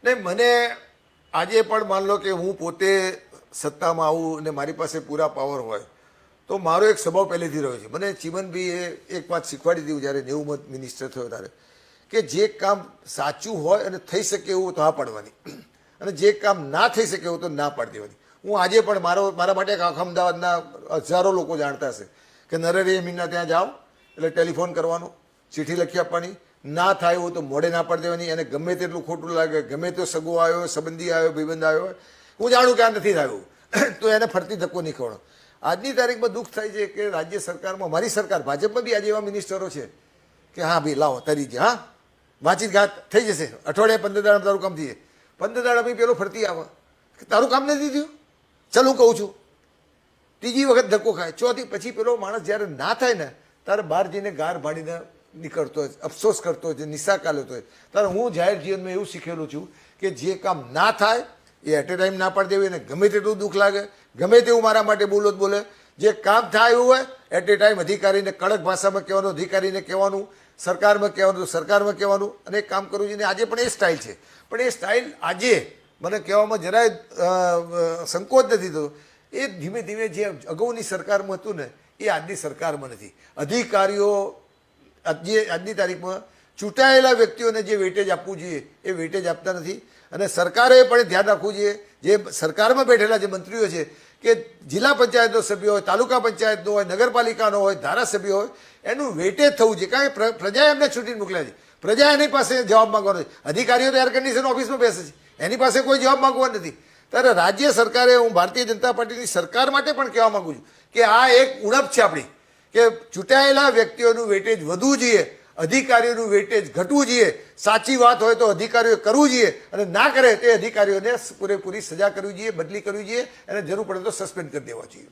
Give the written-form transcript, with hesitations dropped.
ને મને આજે પણ માન લો કે હું પોતે સત્તામાં આવું અને મારી પાસે પૂરા પાવર હોય તો મારો એક સ્વભાવ પહેલેથી રહ્યો છે. મને ચીમનભાઈએ એક વાત શીખવાડી દીધું જ્યારે 90 મિનિસ્ટર થયો ત્યારે, કે જે કામ સાચું હોય અને થઈ શકે એવું તો હા પાડવાની, અને જે કામ ના થઈ શકે એવું તો ના પાડી દેવાની. હું આજે પણ મારા માટે આખા અમદાવાદના હજારો લોકો જાણતા હશે કે નરેરે મીના ત્યાં જાઓ એટલે ટેલિફોન કરવાનો, ચિઠ્ઠી લખી આપવાની, ના થાય એવું તો મોડે ના પાડી દેવાની. અને ગમે તેટલું ખોટું લાગે, ગમે તે સગો આવ્યો, સંબંધી આવ્યો, ભાઈબંધ આવ્યો, હું જાણું કે આ નથી થયું તો એને ફરતી ધક્કો નહીં ખવડો. આજની તારીખમાં દુઃખ થાય છે કે રાજ્ય સરકારમાં, મારી સરકાર ભાજપમાં બી આજે એવા મિનિસ્ટરો છે કે હા ભાઈ લાવો તરી જાય, હા વાંચી ઘાત થઈ જશે, અઠવાડિયા 15 દાડા તારું કામ થઈ જાય, 15 દાડા ભાઈ પેલો ફરતી આવે કે તારું કામ નથી થયું, ચાલ હું કહું છું, ત્રીજી વખત ધક્કો ખાય, ચોથી. પછી પેલો માણસ જ્યારે ના થાય ને ત્યારે બહાર જઈને ગાર ભાડીને નીકળતો હોય, અફસોસ કરતો હોય, નિશાકા લેતો હોય. ત્યારે હું જાહેર જીવનમાં એવું શીખેલું છું કે જે કામ ના થાય એ એટ એ ટાઈમ ના પાડી દેવી, અને ગમે તેટલું દુઃખ લાગે, ગમે તેવું મારા માટે બોલો જ બોલે, જે કામ થાય એવું હોય એટ એ ટાઈમ અધિકારીને કડક ભાષામાં કહેવાનું, અધિકારીને કહેવાનું, સરકારમાં કહેવાનું, સરકારમાં કહેવાનું, અને એ કામ કરવું જોઈએ. આજે પણ એ સ્ટાઇલ છે, પણ એ સ્ટાઇલ આજે મને કહેવામાં જરાય સંકોચ નથી થતો. એ ધીમે ધીમે જે અગાઉની સરકારમાં હતું ને એ આજની સરકારમાં નથી. અધિકારીઓ આજની તારીખમાં ચૂંટાયેલા વ્યક્તિઓને જે વેટેજ આપવું જોઈએ એ વેટેજ આપતા નથી. અને સરકારે પણ ધ્યાન રાખવું જોઈએ, જે સરકારમાં બેઠેલા જે મંત્રીઓ છે કે જિલ્લા પંચાયતનો સભ્ય હોય, તાલુકા પંચાયતનો હોય, નગરપાલિકાનો હોય, ધારાસભ્ય હોય, એનું વેટેજ થવું જોઈએ. કારણ કે પ્રજાએ એમને છૂટીને મોકલ્યા છે, પ્રજા એની પાસે જવાબ માંગવાનો છે. અધિકારીઓ તો એર કન્ડિશન ઓફિસમાં બેસે છે, એની પાસે કોઈ જવાબ માંગવા નથી. ત્યારે રાજ્ય સરકારે, હું ભારતીય જનતા પાર્ટીની સરકાર માટે પણ કહેવા માંગુ છું કે આ એક ઉણપ છે આપણી, કે ચૂંટાયેલા વ્યક્તિઓનું વેટેજ વધવું જોઈએ, અધિકારીઓનું વેટેજ ઘટવું જોઈએ. સાચી વાત હોય તો અધિકારીઓએ કરવું જોઈએ, અને ના કરે તે અધિકારીઓને પૂરેપૂરી સજા કરવી જોઈએ, બદલી કરવી જોઈએ, અને જરૂર પડે તો સસ્પેન્ડ કરી દેવા જોઈએ.